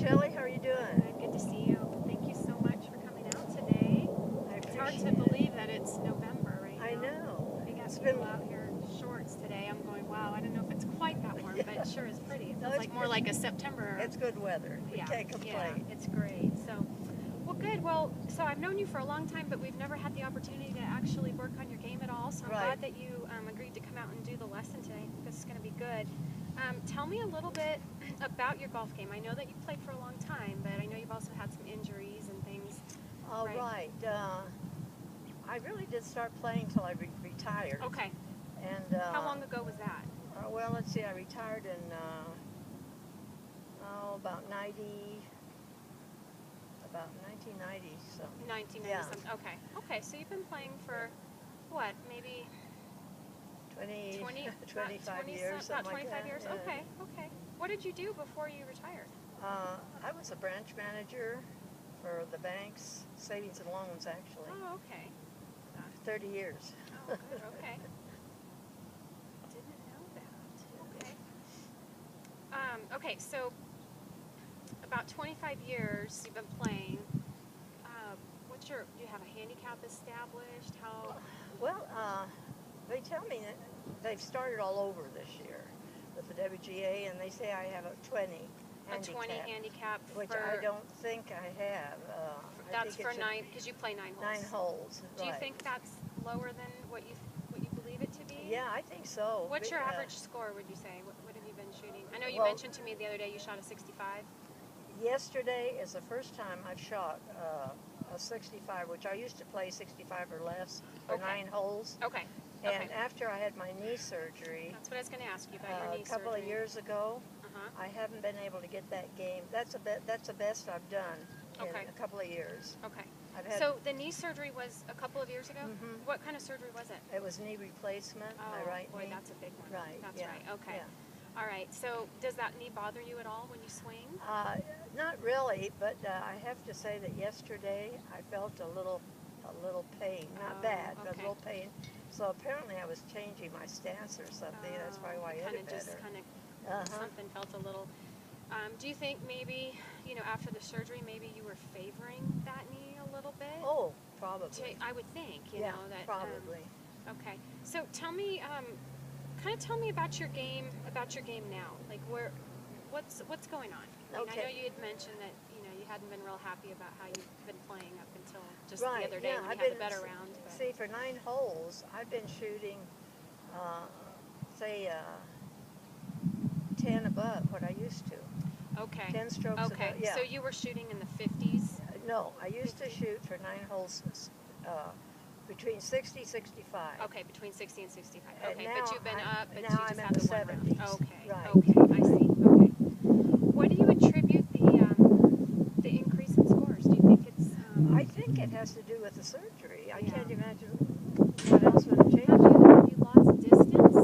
Shelley. How are you doing? Good to see you. Thank you so much for coming out today. It's hard to believe that it's November right now. I know. We got It's people been out here in shorts today. I'm going, wow, I don't know if it's quite that warm, but it sure is pretty. It No, feels like more like a September. It's good weather. We can't complain. Yeah, it's great. So, well, good. Well, so I've known you for a long time, but we've never had the opportunity to actually work on your game at all. So I'm glad that you agreed to come out and do the lesson today. I think this is going to be good. Tell me a little bit about your golf game. I know that you've played for a long time, but I know you've also had some injuries and things. All right. I really did start playing until I retired. Okay. And how long ago was that? Well, let's see. I retired in about 1990 something. 1990 Yeah. something. Okay. Okay. So you've been playing for what? Maybe 25 years. About 25 like that. years. Yeah. Okay. Okay. What did you do before you retired? I was a branch manager for the banks, savings and loans, actually. Oh, okay. 30 years. Oh, good. Okay. Didn't know that. Okay. Okay. So about 25 years you've been playing. Do you have a handicap established? How? Well, they tell me that they've started all over this year with the WGA, and they say I have a 20 handicap. A 20 handicap, which for, I don't think I have. That's for 9, because you play 9 holes. 9 holes. Do you think that's lower than what you believe it to be? Yeah, I think so. What's your average score, would you say? What have you been shooting? I know you mentioned to me the other day you shot a 65. Yesterday is the first time I've shot a 65, which I used to play 65 or less for 9 holes. Okay. And after I had my knee surgery, that's what I was going to ask you about your knee a couple of years ago, I haven't been able to get that game. That's the best I've done in a couple of years. Okay. So the knee surgery was a couple of years ago? Mm-hmm. What kind of surgery was it? It was knee replacement, my right knee. Boy, that's a big one. Right. That's right. Okay. Yeah. All right. So does that knee bother you at all when you swing? Not really, but I have to say that yesterday I felt a little pain. Not bad, but a little pain. So apparently I was changing my stance or something. That's probably why I hit it better. Something felt a little. Do you think maybe, after the surgery, maybe you were favoring that knee a little bit? Oh, probably. I would think, yeah, that. Probably. Okay. So tell me, tell me about your game now. Like what's going on? I mean, I know you had mentioned that you hadn't been real happy about how you've been playing up until just the other day when you had a better round. But. See, for 9 holes, I've been shooting, say, 10 above what I used to. Okay. 10 strokes above. Yeah. So you were shooting in the 50s? No, I used to shoot for 9 holes between 60 65. Okay, between 60 and 65. Okay, now but you've been up, but now you just I'm had in the the one 70s. round. Okay, right. Okay, I see. Okay. What do you attribute the increase in scores? Do you think it's... I think it has to do with the surgery. I can't imagine what else would have changed. Have you lost distance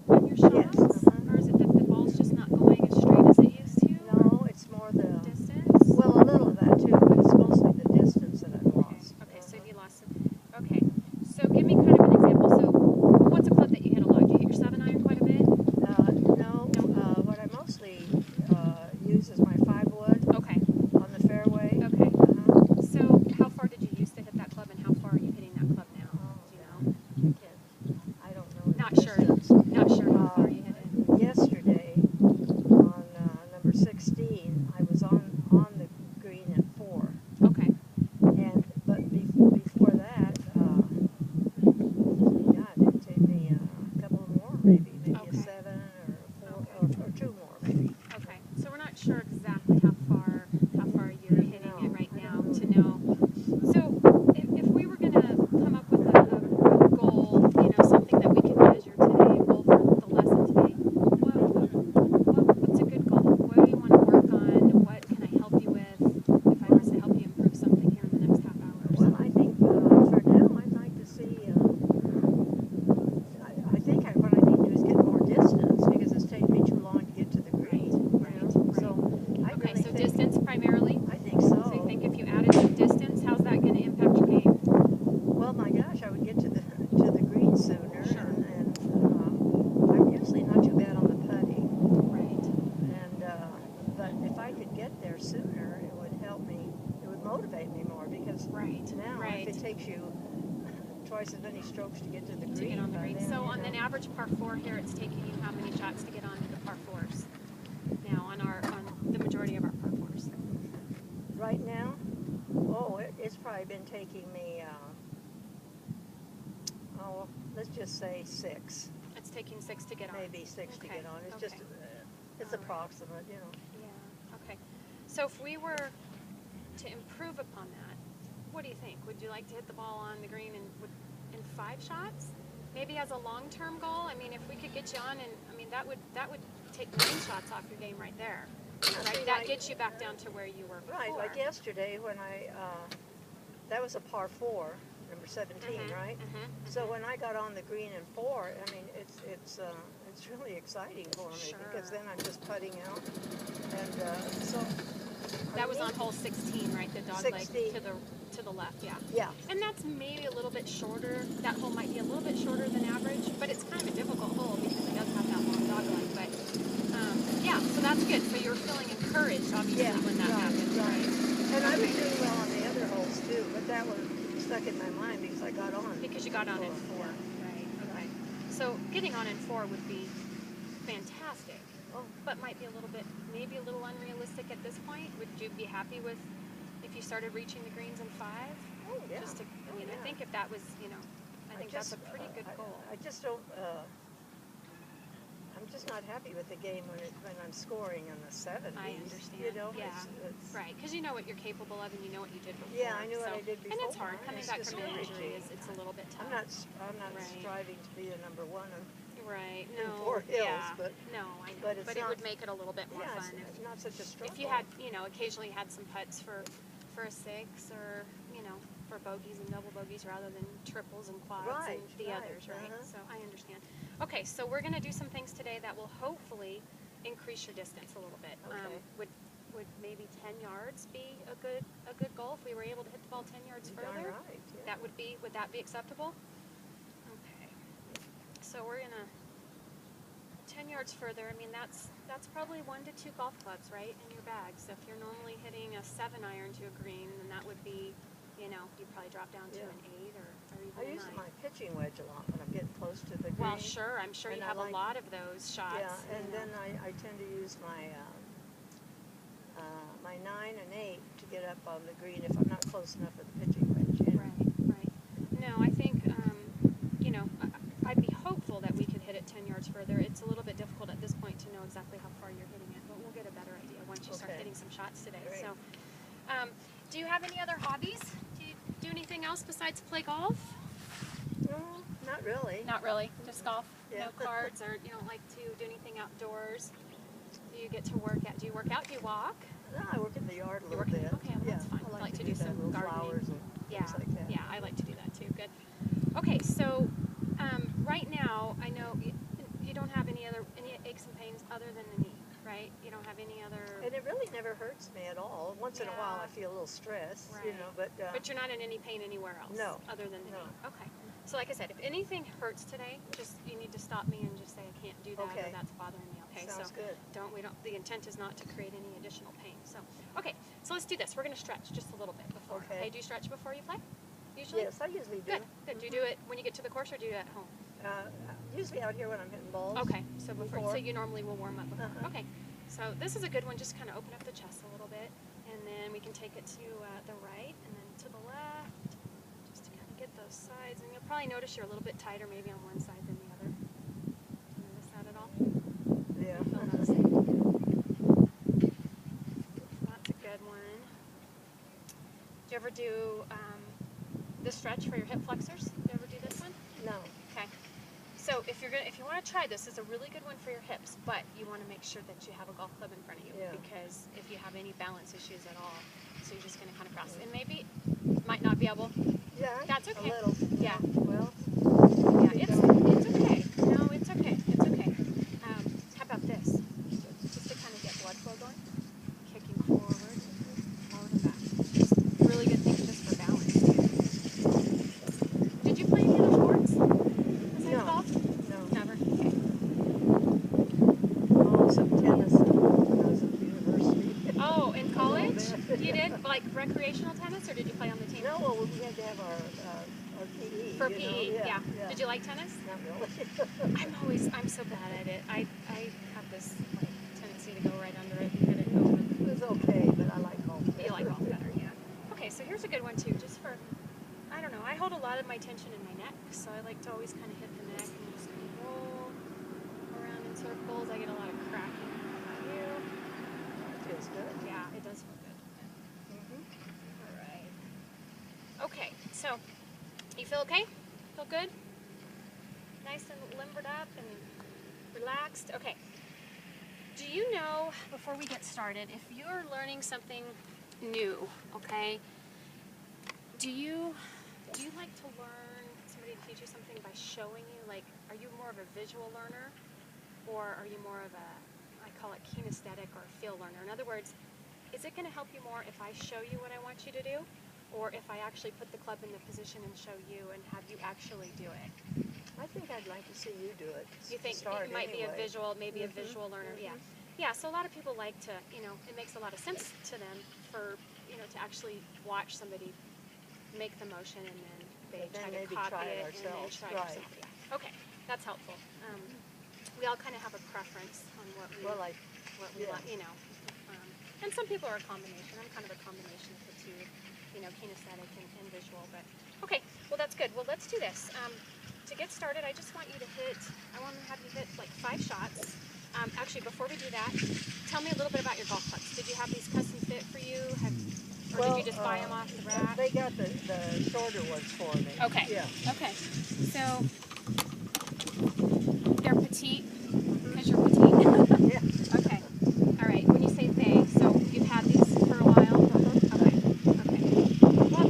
on your shots? Yes. Or is it that the ball's just not going as straight as it used to? No, it's more the... Distance? Well, a little of that too, but it's mostly the distance that I've lost. Okay, so you lost some... Okay, so give me kind of an example. So what's a club that you hit a lot? Do you hit your 7-iron quite a bit? No. What I mostly use is my 5-wood on the fairway. Okay. So how far did you used to hit that club, and how far are you hitting that club now? Do you know? I don't know. Not sure how far you hit it. Yesterday, on number 16, I was on the green at 4. Okay. But before that, it'd take me a couple more, maybe a 7 or 4 or 2 more, maybe. Okay. So we're not sure exactly how far you're hitting it right now to know. So if we were going to come up with a goal, something that we can measure today, a goal for the lesson today, what's a good goal? What do you want to work on? What can I help you with if I was to help you improve something here in the next half hour or so? Well, I think for now, I'd like to see, what I need to do is get twice as many strokes to get to the green. To get on the green. Then, So you on know. an average par 4 here, it's taking you how many shots to get onto the par 4s? Now on the majority of our par 4s. Right now, it's probably been taking me, let's just say 6. It's taking 6 to get on. Maybe 6 to Okay, get on. It's okay. just, it's All right. approximate, you know. Yeah. Okay. So if we were to improve upon that, what do you think? Would you like to hit the ball on the green in 5 shots? Maybe as a long-term goal. I mean, if we could get you on, and I mean that would take 9 shots off your game right there. Right. See, That gets you back down to where you were before. Right, like yesterday when that was a par 4, number 17, right? So when I got on the green in 4, I mean, it's really exciting for me Sure. because then I'm just putting out, and so. That was on hole 16, right? The dog leg 16. to the left, yeah. Yeah. And that's maybe a little bit shorter. That hole might be a little bit shorter than average, but it's kind of a difficult hole because it does have that long dog leg. But yeah, so that's good. So you're feeling encouraged, obviously, when that happens, right? And I was doing well on the other holes too, but that one stuck in my mind because I got on. Because you got on in 4, Yeah. right? Okay. So getting on in 4 would be fantastic, but might be maybe a little unrealistic at this point. Would you be happy with if you started reaching the greens in 5? Oh, yeah. Just to, I mean, yeah. I think if that was, I think that's a pretty good goal. I just don't. I'm just not happy with the game when I'm scoring in the 70s. I understand. You know, yeah. it's right, because you know what you're capable of and you know what you did before. Yeah, I knew what I did before. And it's hard coming It's back from an injury. discouraging. It's a little bit tough. I'm not Right. striving to be the number 1. Right. in No. 4 hills, yeah. but no, I know. but it's it not- would make it a little bit more yeah, fun it's not such a struggle. if you had, occasionally had some putts for a 6 or for bogeys and double bogeys rather than triples and quads Right, and the right, others, right? uh-huh. So I understand. Okay, so we're going to do some things today that will hopefully increase your distance a little bit. Okay. Would maybe 10 yards be a good goal if we were able to hit the ball 10 yards You're darn further? right, yeah. Would that be acceptable? Okay. So we're gonna 10 yards further. I mean that's probably 1 to 2 golf clubs, right, in your bag. So if you're normally hitting a 7-iron to a green, then that would be, you'd probably drop down to Yeah. an 8 or even I a use 9. my pitching wedge a lot when I'm getting close to the green. Well, sure. I'm sure And you I have a like- lot of those shots. Yeah, and then I tend to use my 9 and 8 to get up on the green if I'm not close enough with the pitching wedge. You know? Right. No, I think, I'd be hopeful that we could hit it 10 yards further. It's a little bit difficult at this point to know exactly how far you're hitting it, but we'll get a better idea once you start Okay. hitting some shots today. Great. So, do you have any other hobbies? Do you do anything else besides play golf? No, not really. Not really, just golf. Yeah. No cards, or you don't like to do anything outdoors? Do you get to work out? Do you work out? Do you walk? No, I work in the yard a You little work in- bit. okay, well, yeah, that's fine. I I like, like to do do that, some little gardening. flowers and Yeah, things like that. yeah, I like to do that too. Good. Okay, so right now I know you don't have any aches and pains other than the knee, right? You don't have any other. And it really never hurts me at all. Once in a while Yeah. I feel a little stressed, Right. you know, but But you're not in any pain anywhere else. No. Other than the No. knee. Okay. So like I said, if anything hurts today, you need to stop me and just say I can't do that or Okay. that's bothering me. Okay. sounds So good. the intent is not to create any additional pain. So okay. So let's do this. We're gonna stretch just a little bit before. Okay. Do you stretch before you play? Usually? Yes, I usually do. Good. Good. Do you do it when you get to the course or do you do it at home? Usually out here when I'm hitting balls. Okay, so before, Before. so you normally will warm up before. Uh-huh. Okay, so this is a good one. Just kind of open up the chest a little bit, and then we can take it to the right and then to the left, just to kind of get those sides. And you'll probably notice you're a little bit tighter, maybe on one side than the other. Do you notice that at all? Yeah. Feel that same? That's a good one. Do you ever do the stretch for your hip flexors? Do you ever do this one? No. Okay. So if you want to try this, it's a really good one for your hips, but you want to make sure that you have a golf club in front of you Yeah. because if you have any balance issues at all, so you're just going to kind of cross. And maybe might not be able. Yeah. That's okay. A little. Yeah. Well. Yeah, it's okay. No, it's okay. It's okay. How about this? Just to kind of get blood flow going, kicking forward and back. Just really good thing just for balance too. Did you play any other sports besides No. golf? No. Never. Okay. Oh, some tennis when I was at the university. Oh, in college? bit. You did like recreational tennis, or did you play on the team? No, well, we had to have our PE. For you know? PE, yeah. Did you like tennis? Not really. I'm so bad at it. I have this like tendency to go right under it and hit it over. It was okay, but I like golf better. You like golf better, yeah. Okay, so here's a good one too, just for, I don't know, I hold a lot of my tension in my neck, so I like to always kind of hit the neck and just kind of roll around in circles. I get a lot of cracking. How about you? It feels good. Yeah, it does feel good. All right. Okay, so you feel okay? Feel good? Nice and limbered up and relaxed? Okay. Do you know, before we get started, if you're learning something new, okay, do you like to learn, somebody to teach you something by showing you? Like, are you more of a visual learner, or are you more of a, I call it kinesthetic or feel learner? In other words, is it going to help you more if I show you what I want you to do, or if I actually put the club in the position and show you and have you actually do it? I think I'd like to see you do it. You think it might be a visual, maybe a visual learner? Yeah. Yeah, so a lot of people like to, it makes a lot of sense to them for, to actually watch somebody make the motion and then they try to copy it and then try it yourself. Yeah. Okay, that's helpful. We all kind of have a preference on what we like, and some people are a combination. I'm kind of a combination of the two, kinesthetic and visual. But okay, well that's good. Well, let's do this. To get started, I just want you to I want to have you hit like 5 shots. Actually, before we do that, tell me a little bit about your golf clubs. Did you have these custom fit for you? Or did you just buy them off the rack? They got the shorter ones for me. Okay. Yeah. Okay. So they're petite because you're petite. Yeah. Okay. All right. When you say they, so you've had these for a while. Okay. Okay. Well,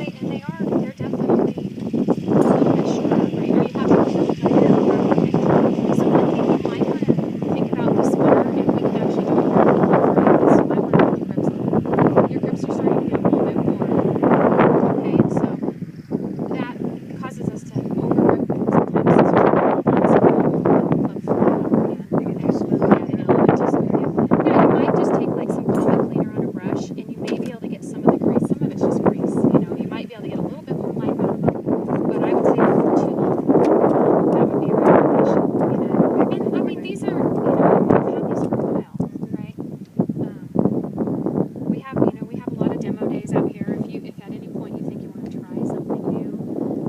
they're definitely a little bit shorter, right? Are you happy with them? Okay. So one thing you might want to think about this winter, and we can actually do it for you, is you might want to put your grips on. Your grips are starting to get a little bit worn. Okay, so that causes us to overgrip sometimes. It's club flat. Yeah, they get too smooth. Yeah, they get a little bit too smooth. Yeah, you might just take like some palette cleaner on a brush, and you may be able to get some of the grease. Some of it's just grease. You might be able to get a little bit more life out of them. But I would say for too long, that would be a recommendation. And I mean, these are, we've had these for a while, right? We have a lot of demo days out here. If at any point you think you want to try something new,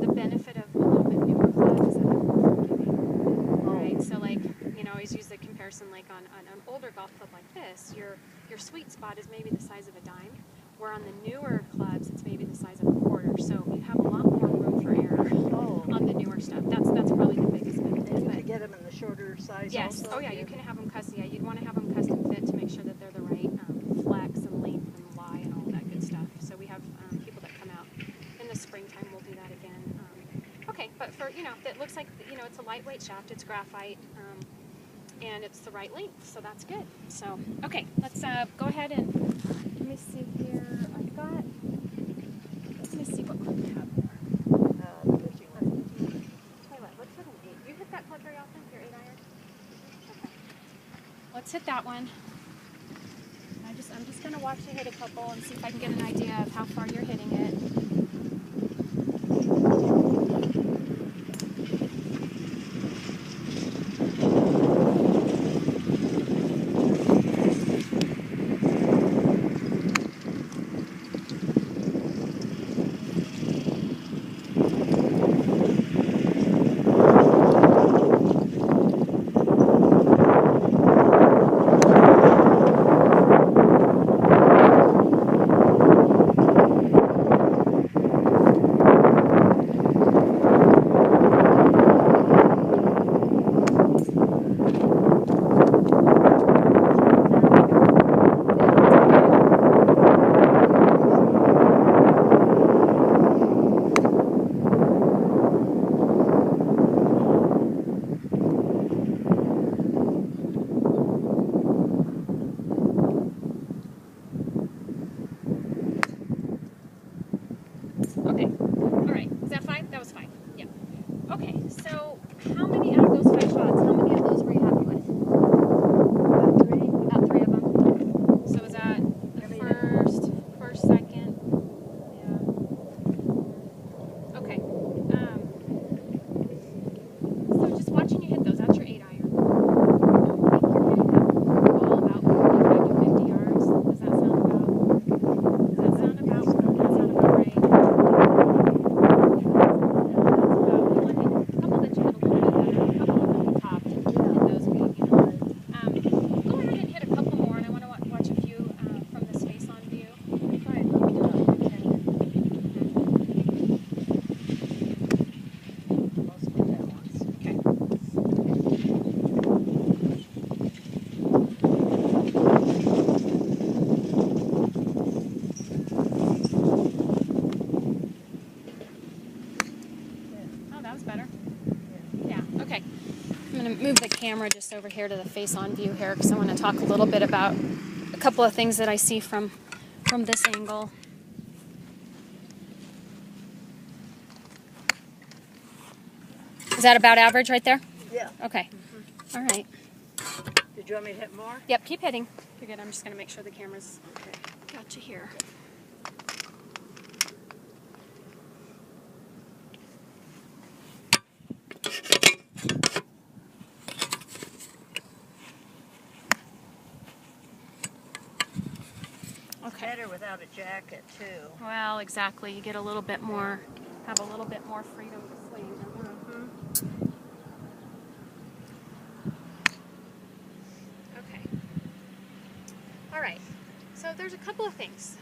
the benefit of a little bit newer clubs is that they're more forgiving, right? So like, I always use the comparison like on an older golf club like this, your sweet spot is maybe the size of a dime, where on the newer clubs it's maybe the size of a quarter. So you have a lot more room for error on the newer stuff. That's probably the biggest benefit. And you can get them in the shorter size. Yes. Also? Oh yeah, you can have them custom. Yeah, you'd want to have them custom fit to make sure that they're the right flex and length and lie and all that good stuff. So we have people that come out in the springtime. We'll do that again. Okay, but for that looks like it's a lightweight shaft. It's graphite. And it's the right length, so that's good. So, okay, let's go ahead and, let me see here, let me see what club we have there. The fishing one. Tell you what, let's hit an 8. You hit that club very often, your 8 iron? Okay. Let's hit that one. I'm just gonna watch you hit a couple and see if I can get an idea of how far you're hitting it. move the camera just over here to the face-on view here because I want to talk a little bit about a couple of things that I see from this angle. Is that about average right there? Yeah. Okay. All right. Did you want me to hit more? Yep, keep hitting. You're good. I'm just going to make sure the camera's got you here. Okay. Better without a jacket too. Well, exactly. You get a little bit more, have a little bit more freedom to swing. Okay. All right. So there's a couple of things.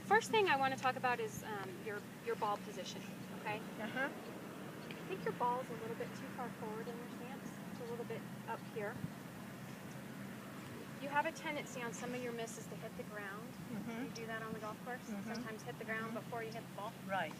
First thing I want to talk about is your ball position. Okay. I think your ball's a little bit too far forward in your stance. It's a little bit up here. You have a tendency on some of your misses to hit the ground. You do that on the golf course. Sometimes hit the ground before you hit the ball. Right.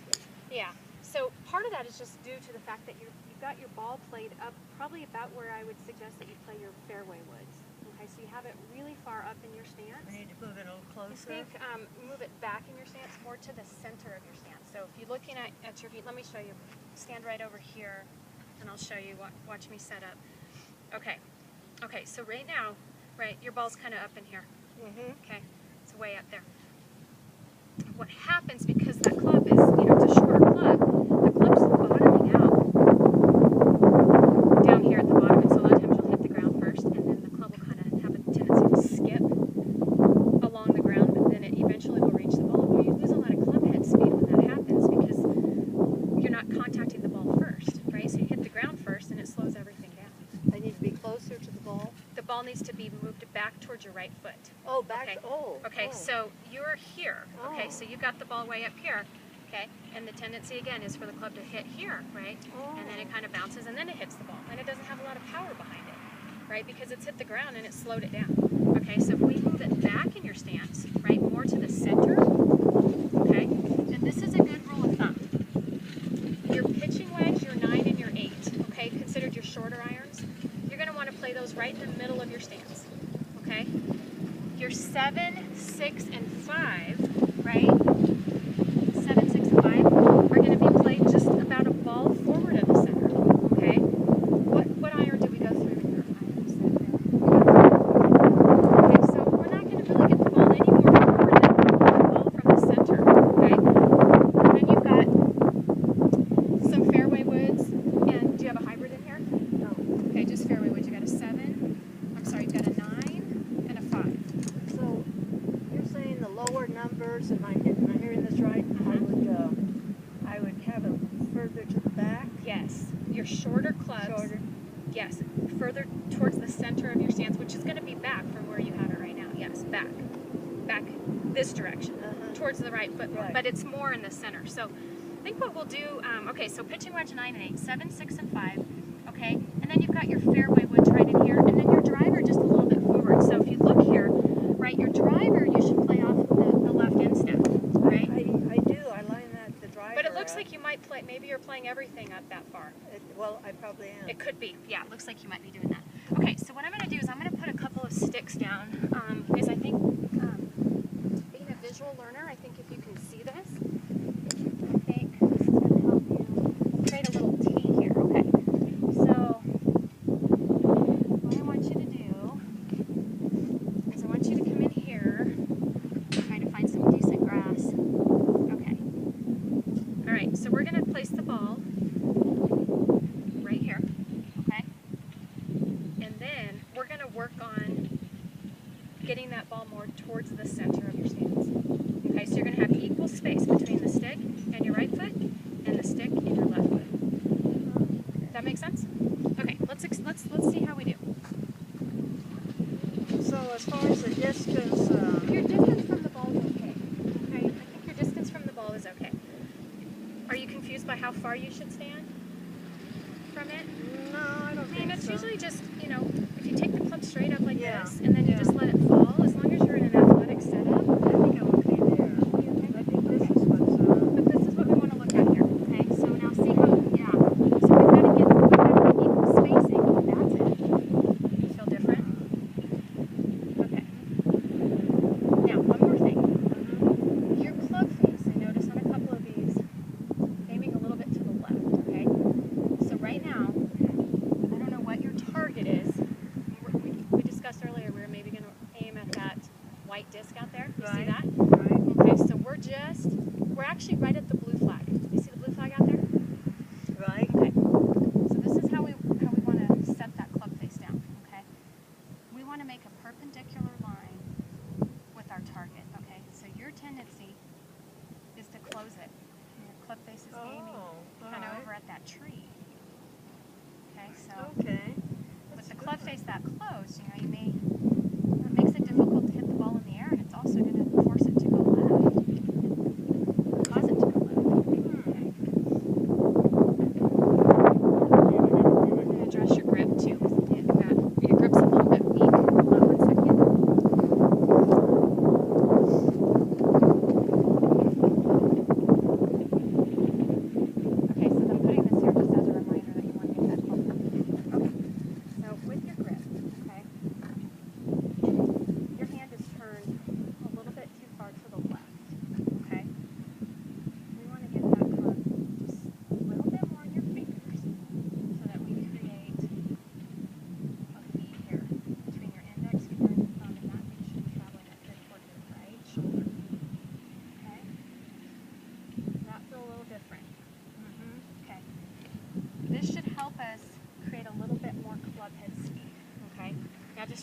Yeah. So part of that is just due to the fact that you've got your ball played up probably about where I would suggest that you play your fairway woods. Okay, so you have it really far up in your stance. We need to move it a little closer. I think move it back in your stance, more to the center of your stance. So if you're looking at your feet, let me show you. Stand right over here, and I'll show you. Watch me set up. Okay. Okay. So right now, right, your ball's kind of up in here. Okay, it's way up there. What happens because that club is, it's a shorter club, the club's bottoming out down here at the bottom, and so a lot of times you'll hit the ground first, and then the club will kind of have a tendency to skip along the ground, but then it eventually will reach the ball. Well, you lose a lot of club head speed when that happens because you're not contacting the ball first, right? So you hit the ground first, and it slows everything down. I need to be closer to the ball. The ball needs to be moved back towards your right foot. Oh, back. Okay. Okay, Oh. so you're here. Okay, Oh. so you've got the ball way up here. Okay, and the tendency again is for the club to hit here, right? And then it kind of bounces and then it hits the ball. And it doesn't have a lot of power behind it, right? Because it's hit the ground and it slowed it down. Okay, so if we move it back in your stance, right, more to the center, okay, and this is a good rule of thumb. Your pitching wedge, your 9 and your 8, okay, considered your shorter irons, you're going to want to play those right in the middle of your stance, okay? Your 7, 6, and 5, right? 7, 6, and 5 are going to be played just about a ball forward of the center, okay? What iron did we go through in your irons? Okay, so we're not going to really get the ball any more forward than the ball from the center, okay? And then you've got some fairway woods, and do you have a hybrid in here? No. Okay, just fairway woods. You got a 7. I'm sorry, you've got a 9 and a 5. So you're saying the lower numbers, am I hearing this right? I would have it further to the back. Yes, your shorter clubs. Shorter. Yes, further towards the center of your stance, which is going to be back from where you have it right now. Yes, back this direction, towards the right foot, Right. but it's more in the center. So I think what we'll do, okay, so pitching wedge 9 and 8, 7, 6, and 5, okay, and then you've got your fairway woods right in here, and then your driver just a little bit forward. So if you look here, right, your driver you should play off the left instep, right? I do. I line the driver. But it looks like you might play, maybe you're playing everything up that far. Well, I probably am. It could be. Yeah, it looks like you might be doing that. Okay, so what I'm going to do is I'm going to put a couple of sticks down because I think being a visual learner, I think if you can see this, I think this is going to help you create a little T here. Okay, so what I want you to do is I want you to come in here, try to find some decent grass. Okay. All right, so we're going to place the ball right here, okay? And then we're going to work on getting that ball more towards the center of your stance. Okay, so you're going to have equal space between the stick and your right foot and the stick and your left foot. Does that make sense? Okay, let's see how we do. So as far as the distance, Your distance from the ball is okay. Okay, I think your distance from the ball is okay. Are you confused by how far you should stand from it? no, I don't I mean, think it's so. usually just, if you take the club straight up like Yeah. this, and then you just let it fall, as long as you're in an athletic setup. I think I'm okay there. You okay? I think this is what's. But this is what we want to look at here, okay? So now see how, yeah. So we've got to get equal spacing. Now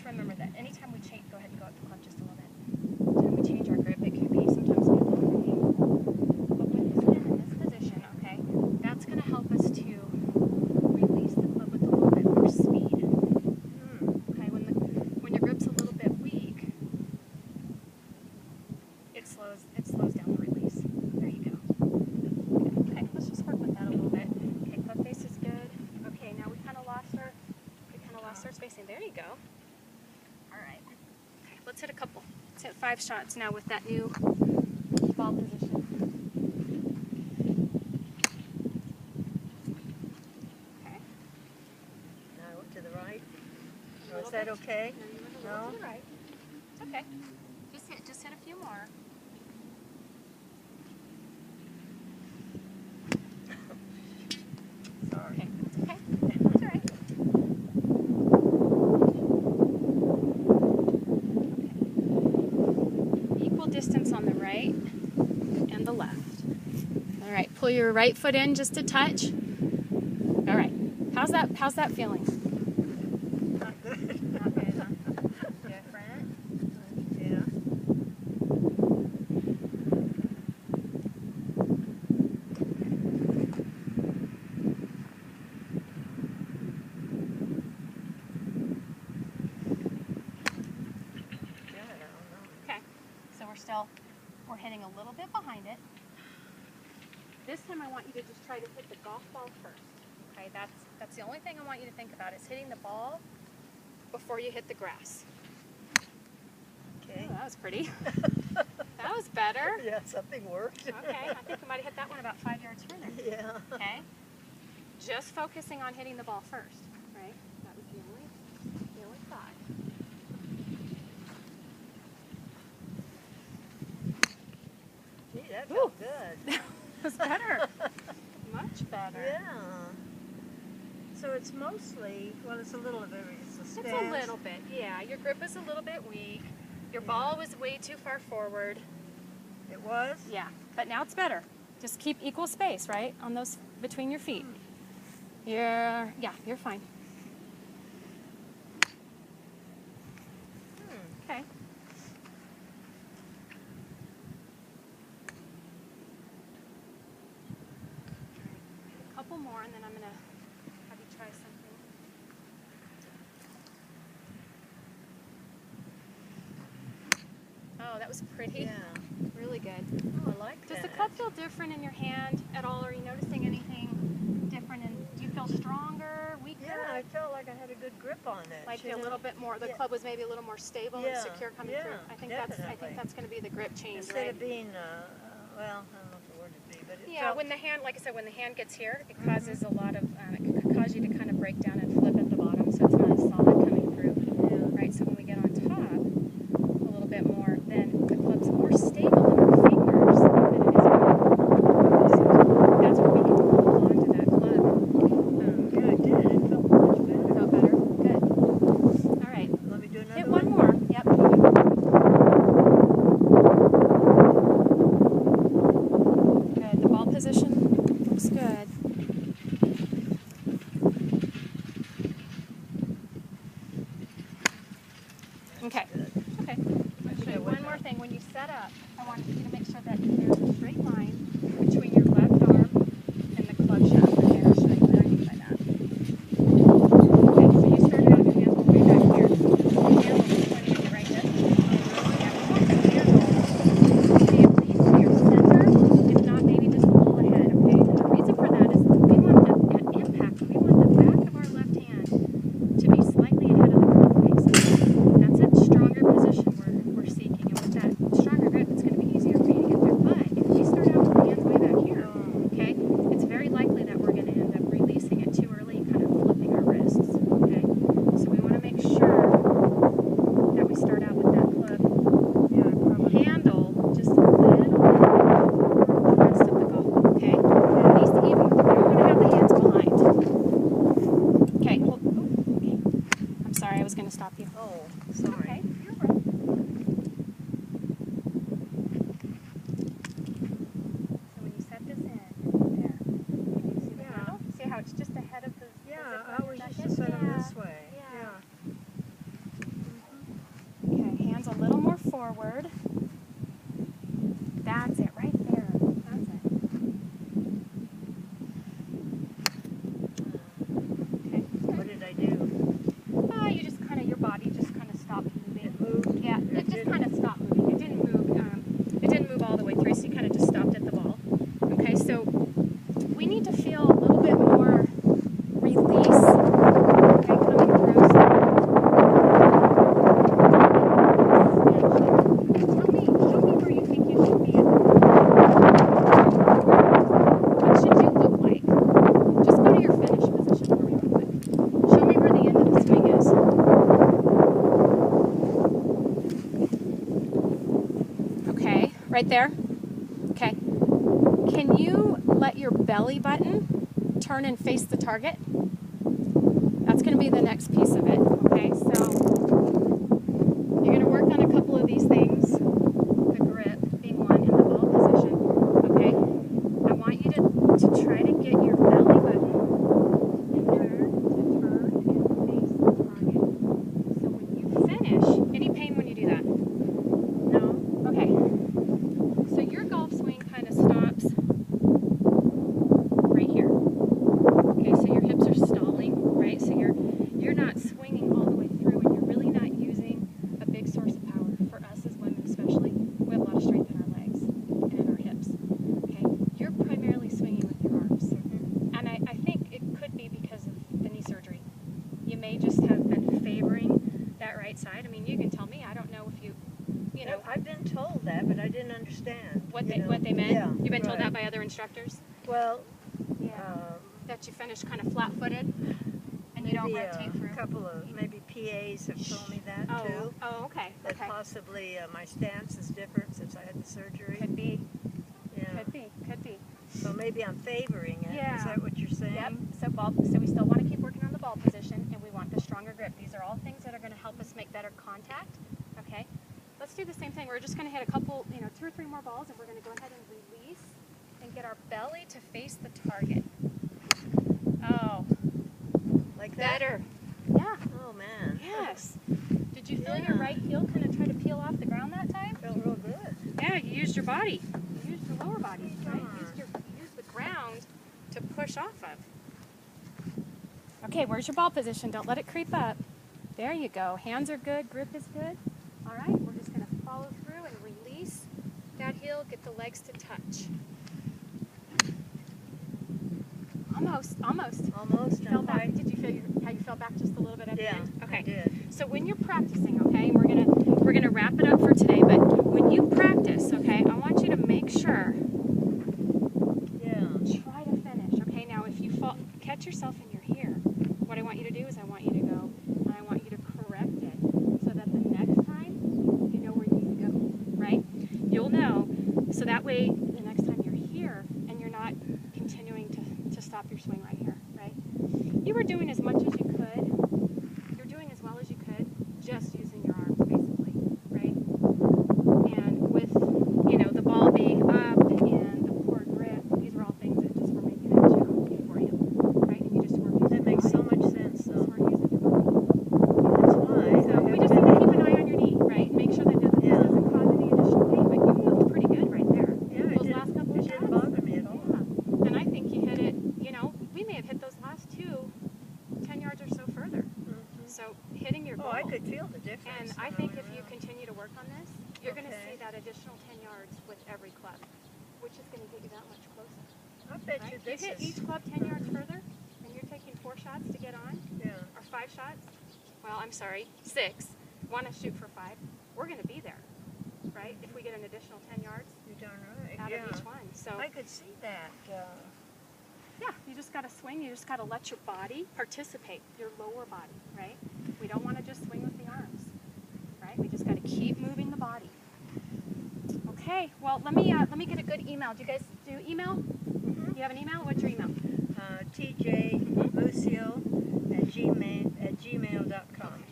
remember that anytime we change, go ahead and go up the club just a little bit. Anytime we change our grip, it can be sometimes a little painful. But with this hand in this position, okay, that's going to help us to release the club with a little bit more speed. Okay, when your grip's a little bit weak, it slows down the release. There you go. Okay, let's just work with that a little bit. Okay, club face is good. Okay, now we kind of lost our spacing. There you go. All right. Okay, let's hit a couple. Let's hit 5 shots now with that new ball position. Okay. Now I went to the right. A Or little is that bit. okay? No, you went a No? little to the right. It's okay. Just hit a few more. Sorry. Okay, it's okay. It's all right. Okay. Equal distance on the right and the left. All right, pull your right foot in just a touch. All right. How's that feeling? Not good. Not good, huh? Different. Yeah. Good, I don't know. Okay, so we're hitting a little bit behind it. This time I want you to just try to hit the golf ball first. Okay, that's the only thing I want you to think about is hitting the ball before you hit the grass. Okay. Oh, that was pretty. That was better. Yeah, something worked. Okay, I think we might have hit that one about 5 yards further. Yeah. Okay, just focusing on hitting the ball first, right? That was the only thought. Gee, that Ooh. felt good. That was better. Much better. Yeah. So it's mostly, well, it's a little of everything. It's the It's stance. a little bit, yeah. Your grip is a little bit weak. Your Yeah. ball was way too far forward. It was? Yeah, but now it's better. Just keep equal space, right, on those between your feet. Yeah, you're fine. Okay. A couple more, and then I'm gonna have you try something. Oh, that was pretty. Yeah. Really good. Oh, I like Does that. the club feel different in your hand at all? Are you noticing anything different? And do you feel stronger, weaker? Yeah, I felt like I had a good grip on it. Like you a know? little bit more. The Yeah. club was maybe a little more stable and Yeah, secure coming yeah, through. I think definitely. that's going to be the grip change, Instead right? of being, well, I don't know what the word would be, but it Yeah, felt, when the hand, like I said, when the hand gets here, it causes a lot of. It can cause you to kind of break down and flip at the bottom, so it's not as solid coming through. yeah. Right. So when we get on top a little bit more, then the club's more stable in our fingers than it is in our so that's where we can hold on to that club. Yeah, it did. It felt much better. Felt better? Good. All right. Let me do another Hit one more. Yep. Good. The ball position looks good. Okay. Good. Okay. I'll show you one more thing. When you set up, I want you to make sure that there's a straight line between your left arm and the club shaft. Okay, I'll show you what I mean by that. Okay, so you started out, your hands were way back here. The handle was pointing at your right hip. Yeah, we want the handle to be at least to your center, if not maybe just a little ahead, okay? And the reason for that is we want at impact, we want the back of our left hand to be slightly ahead of the club face. That's a stronger position we're seeking, and with that stronger grip, it's going to be easier for you to get there. But if we start out with the hands way back here, okay, it's very likely that we're going to end up releasing it too early and kind of flipping our wrists, okay? So we want to make sure that we start out with that club Yeah, probably. handle just a little bit for the rest of the golf ball, okay? At least even with the, we don't want to have the hands behind. Okay, hold, okay. I'm sorry, I was going to stop you. Oh, sorry. Okay, you're right. So when you set this in, there, can you see the Yeah. handle? See how it's just ahead of the Yeah, zip I line always of used that to hip? set them Yeah. this way. Yeah. Yeah. forward. That's it, right there. That's it. Okay. What did I do? You just kind of, your body just kind of stopped moving. It moved? Yeah, it just kind of stopped moving. It didn't move. It didn't move all the way through, so you kind of just stopped at the ball. Okay, so we need to feel a little bit more release. Okay, coming through. Show me where you think you should be. What should you look like? Just go to your finish position for me real quick. Show me where the end of the swing is. Okay, right there. Okay. Can you let your belly button turn and face the target? That's going to be the next piece of it. Okay, so you're going to work on a couple of these things. The grip being one in the ball position. Okay, I want you to try to get your belly button in there to turn and face the target. So when you finish, any pain when you do that? No? Okay. So your golf swing kind of stops right here. Okay, so your hips are stalling, right? So you're not swinging all the way through, and you're really not using a big source of power. For us as women especially, we have a lot of strength in our legs and in our hips. Okay, you're primarily swinging with your arms. And I think it could be because of the knee surgery. You may just have been favoring that right side. I mean, you can tell me. I don't know if you know. I've been told that, but I didn't understand. What they meant? Yeah, You've been told right. that by other instructors? Well, That you finish kind of flat-footed and you don't maybe rotate through? a couple of maybe PAs have told me that too. Oh, okay. That Okay. possibly my stance is different since I had the surgery. Could be. Yeah. Could be. So maybe I'm favoring it. Yeah. Is that what you're saying? Yep. So we still want to keep working on the ball position, and we want the stronger grip. These are all things that are going to help us make better contact. Okay. Let's do the same thing. We're just going to hit a couple, 2 or 3 more balls, and we're going to go ahead and release and get our belly to face the target. Oh, Like that? better. Yeah. Oh man. Yes. Did you feel Yeah. your right heel kind of try to peel off the ground that time? Felt real good. Yeah, you used your body. You used your lower body, right? You used the ground to push off of. Okay, where's your ball position? Don't let it creep up. There you go. Hands are good. Grip is good. All right, we're just going to follow through and release that heel. Get the legs to touch. Almost. Almost. Fell back. Did you feel how you fell back just a little bit at the end? Okay. I did. So when you're practicing, okay, we're gonna wrap it up for today. But when you practice, okay, I want you to make sure. Yeah. Try to finish. Okay. Now, if you fall, catch yourself and you're here, what I want you to do is I want you to go and I want you to correct it so that the next time you know where you need to go. Right? You'll know. So that way, the next time you're here and you're not continuing to stop your swing right here. Right? You were doing as much as you could. You're doing as well as you could, just using your arms, basically, right? And with, the ball being up and the poor grip, these are all things that just were making it challenging for you, right? And you just weren't using That makes your so body. much sense, Just though. weren't using your body. That's why. So we just need to keep an eye on your knee, right? Make sure that this doesn't cause any additional pain. But you moved pretty good right there. Yeah, Those last couple of it shots. didn't bother me at all. Yeah. And I think you hit it, we may have hit those last 2 10 yards or so further. So hitting your ball. Oh, I could feel the difference. And I think if you continue to work on this, you're going to Okay. see that additional 10 yards with every club, which is going to get you that much closer. I bet Right? you You this hit is. each club 10 yards further, and you're taking 4 shots to get on, Yeah. or 5 shots. Well, I'm sorry, 6. Want to shoot for 5. We're going to be there, right? If we get an additional 10 yards You're darn right. out Yeah. of each one. So I could see that. yeah, you just got to swing. You just got to let your body participate, your lower body, right? We don't want to just swing with the arms, right? We just got to keep moving the body. Okay, well, let me get a good email. Do you guys do email? Mm-hmm. You have an email? What's your email? tjlucio@gmail.com.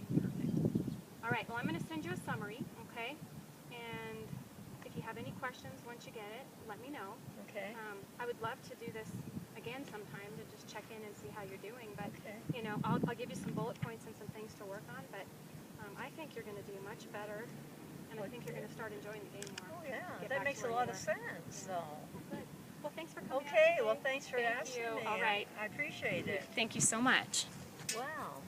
All right, well, I'm going to send you a summary, okay? And if you have any questions once you get it, let me know. Okay. I would love to do this again sometime to just check in and see how you're doing. But, Okay. I'll give you some bullet points and some things to work on. But I think you're going to do much better and I think you're going to start enjoying the game more. Oh, yeah, Get that back makes to a where lot you of were. sense, so. Good. Well, thanks for coming out Okay, today. well, thanks for Thank asking you. me. All right. I appreciate it. Thank you so much. Wow.